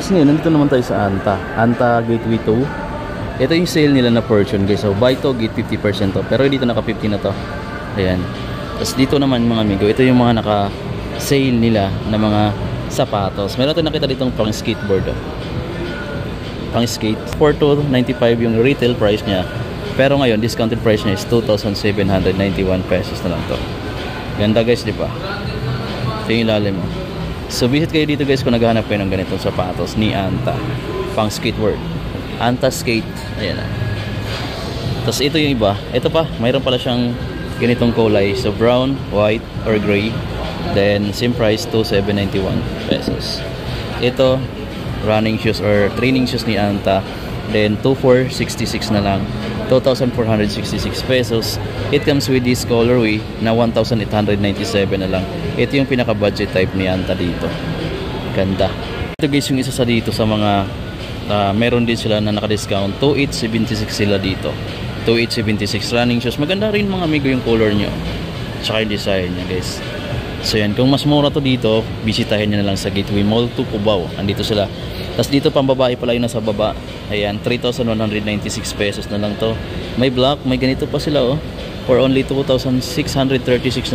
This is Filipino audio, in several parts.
guys, ngayon nandito naman tayo sa Anta Gateway 2. Ito yung sale nila na Fortune guys. So buy to get 50% off. Pero dito naka 50 na to. Ayan. Tapos dito naman mga amigo, ito yung mga naka sale nila na mga sapatos. Meron tayo nakita ditong pang skateboard. Pang skate. 4,295 yung retail price niya. Pero ngayon discounted price niya is 2,791 pesos na lang to. Ganda guys, di ba? Ito yung ilalim mo. So visit kayo dito guys kung naghahanap kayo ng ganitong sapatos ni Anta. Pang skateboard. Anta Skate. Ayan na. Tapos ito yung iba. Ito pa, mayroon pala siyang ganitong kulay. So brown, white, or gray. Then same price, 2,791 pesos. Ito, running shoes or training shoes ni Anta. Then 2,466 na lang. 2,466 pesos. It comes with this colorway na 1,897 na lang. Ito yung pinaka budget type ni Anta dito. Ganda. Ito guys yung isa sa dito sa mga meron din sila na naka-discount. 2,876 sila dito. 2,876 running shoes. Maganda rin mga amigo yung color nyo. Tsaka yung design nya guys. So yan, kung mas mura to dito, bisitahin nyo na lang sa Gateway Mall 2 Cubao. Andito sila. Tapos dito pambabae pala yung nasa baba. Ayan, 3,196 pesos na lang to. May black, may ganito pa sila oh. For only 2,636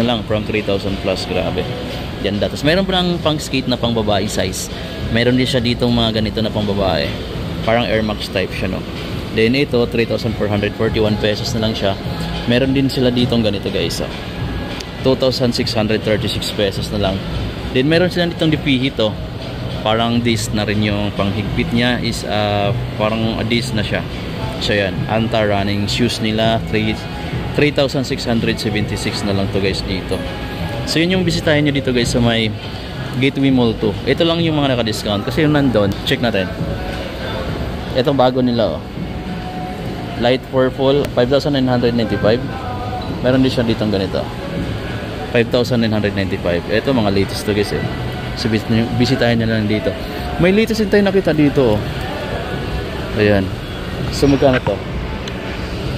na lang from 3,000 plus. Grabe. Ganda. Tapos meron pa ng pang skate na pang babae size. Meron din siya ditong mga ganito na pang babae. Parang Air Max type siya no. Then ito, 3,441 pesos na lang siya. Meron din sila ditong ganito guys oh. 2,636 pesos na lang. Then meron sila ditong dipihit oh. Parang disc na rin yung panghigpit niya is parang disc na siya. So yan, Anta running shoes nila 3,676 na lang to guys dito. So yun yung bisitahin nyo dito guys sa may Gateway Mall 2. Ito lang yung mga naka-discount kasi yung nandun, check natin. Ito bago nila oh. Light purple, 5,995. Meron din siya ditong ganito 5,995. Ito mga latest to guys eh. So bisitahin nyo lang dito. May latest din tayo nakita dito oh. Ayan. So magkano to?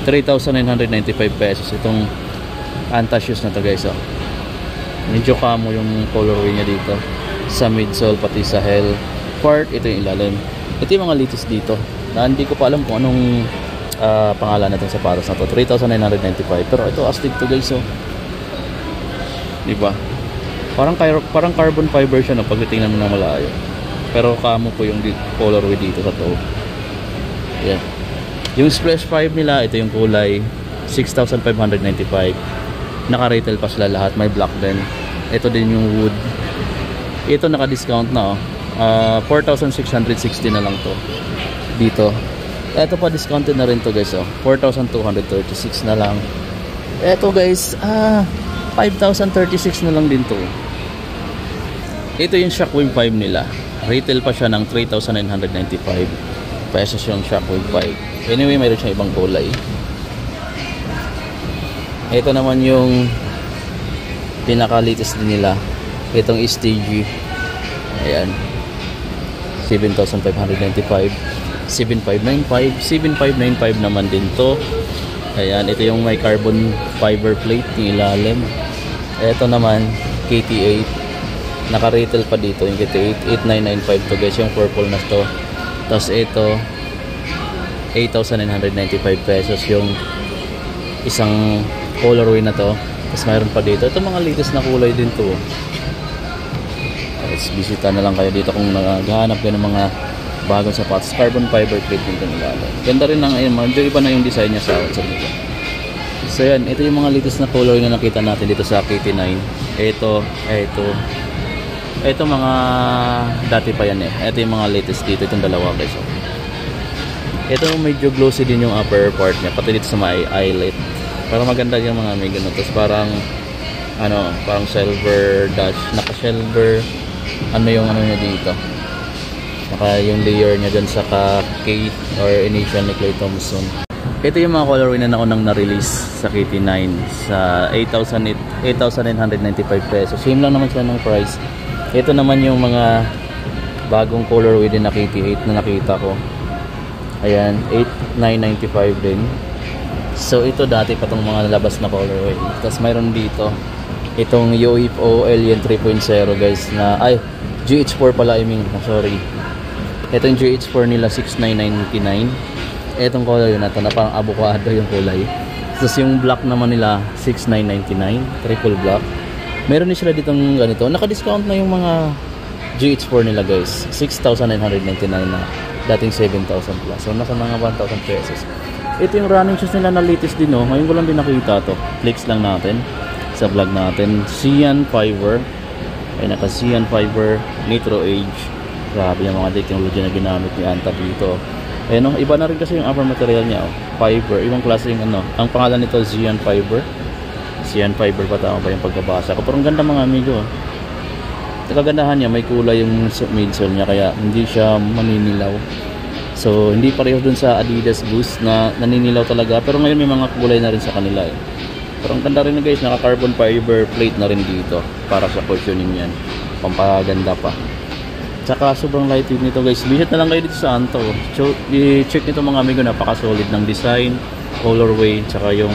3,995 pesos itong Anta shoes na to guys oh. Medyo kamo yung colorway niya dito sa midsole pati sa heel part. Ito yung ilalim. Ito yung mga latest dito na hindi ko pa alam kung anong pangalan na itong sapatos na to. 3,995 pero ito astig to guys oh. Diba? Parang carbon fiber siya no, pag tingnan mo na malayo. Pero kamo po yung colorway dito sa toe. Yeah. Yung Splash 5 nila, ito yung kulay 6,595. Naka-retail pa sila lahat, may black din. Ito din yung wood. Ito naka-discount na oh. 4,660 na lang to. Dito. Ito pa discounted na rin to guys oh. 4,236 na lang. Ito guys, 5,036 na lang din to. Ito yung Shockwave 5 nila. Retail pa siya ng 3,995 pesos yung Shockwave 5. Anyway, mayroon siyang ibang kulay. Ito naman yung pinaka-latest din nila. Itong STG. Ayan. 7,595. 7,595. 7,595 naman din to. Ayan. Ito yung may carbon fiber plate yung ilalim. Ito naman KT8. Naka-retail pa dito yung KT8. 8,995 to guys. Yung purple na to. Tapos ito 8,995 pesos yung isang colorway na to. Tapos mayroon pa dito. Ito mga latest na kulay din to. Let's bisita na lang kayo dito kung naghahanap kayo ng mga bagong sapatos. Carbon fiber plate din ito nila. Ganda rin ng medyo iba na yung design niya sa outside nito. So yan, ito yung mga latest na colorway na nakita natin dito sa KT9. Ito mga dati pa yan eh. Ito yung mga latest dito. Itong dalawa guys. Ito medyo glossy din yung upper part niya. Pati dito sa may eyelet. Parang maganda yung mga may ganun. Tapos parang parang silver dash. Naka-silver yung niya dito. Naka yung layer niya dyan sa K or initial ni Klay Thompson. Ito yung mga colorway na naunang na-release sa KT9 sa 8,995 pesos. Same lang naman sila ng price. Ito naman yung mga bagong colorway din na KT8 na nakita ko. Ayan, 8,995 din. So ito dati pa itong mga labas na colorway. Tapos mayroon dito itong UFO Alien 3.0 guys na GH4 pala, sorry. Ito yung GH4 nila, 6,999. Etong color yun na to, na parang avocado yung kulay. Tapos yung black naman nila, 6,999, triple black. Meron din sila ditong ganito. Naka-discount na yung mga GH4 nila guys. 6,999 na. Dating 7,000 plus. So nasa mga 1,000 pesos. Ito yung running shoes nila na latest din, no. Ngayon ko lang din nakita to. Clicks lang natin sa vlog natin. Cyan Fiber. Ay naka Cyan Fiber Nitro Age. Grabe yung mga technology na ginamit ni Anta dito. Eh no, iba na rin kasi yung upper material niya, oh. Fiber, ibang klase yung ano. Ang pangalan nito Cyan Fiber. Cyan Fiber pa, tama ba yung pagkabasa ko? Pero ang ganda mga amigo, oh. Kagandahan niya, may kulay yung midsole niya, kaya hindi siya maninilaw. So hindi pareho dun sa Adidas Boost na naninilaw talaga, pero ngayon may mga kulay na rin sa kanila, eh. Pero ang ganda rin na guys, naka carbon fiber plate na rin dito para sa cushioning yan, pampaganda pa. Tsaka sobrang lightweight nito guys. Visit na lang kayo dito sa Anto. So, i-check nito mga amigo, napaka solid ng design, colorway, tsaka yung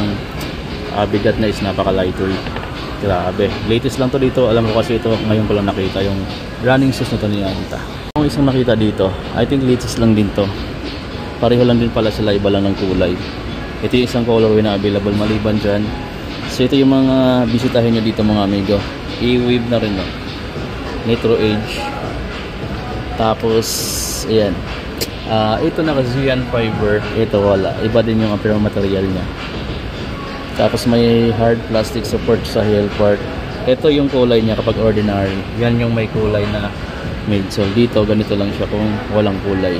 bigat na is napaka lightweight. Grabe, latest lang to dito. Alam ko kasi ito ngayon ko lang nakita yung running shoes na to ni Anta. Yung isang nakita dito, I think latest lang din to. Pareho lang din pala sila, iba lang ng kulay. Ito yung isang colorway na available maliban dyan. So ito yung mga bisitahin nyo dito mga amigo. I-weave na rin, no? Nitro Age. Tapos ayan, ito naka Cyan Fiber. Ito wala, iba din yung apparel material nya. Tapos may hard plastic support sa heel part. Ito yung kulay niya kapag ordinary. Yan yung may kulay na midsole. Dito ganito lang siya kung walang kulay.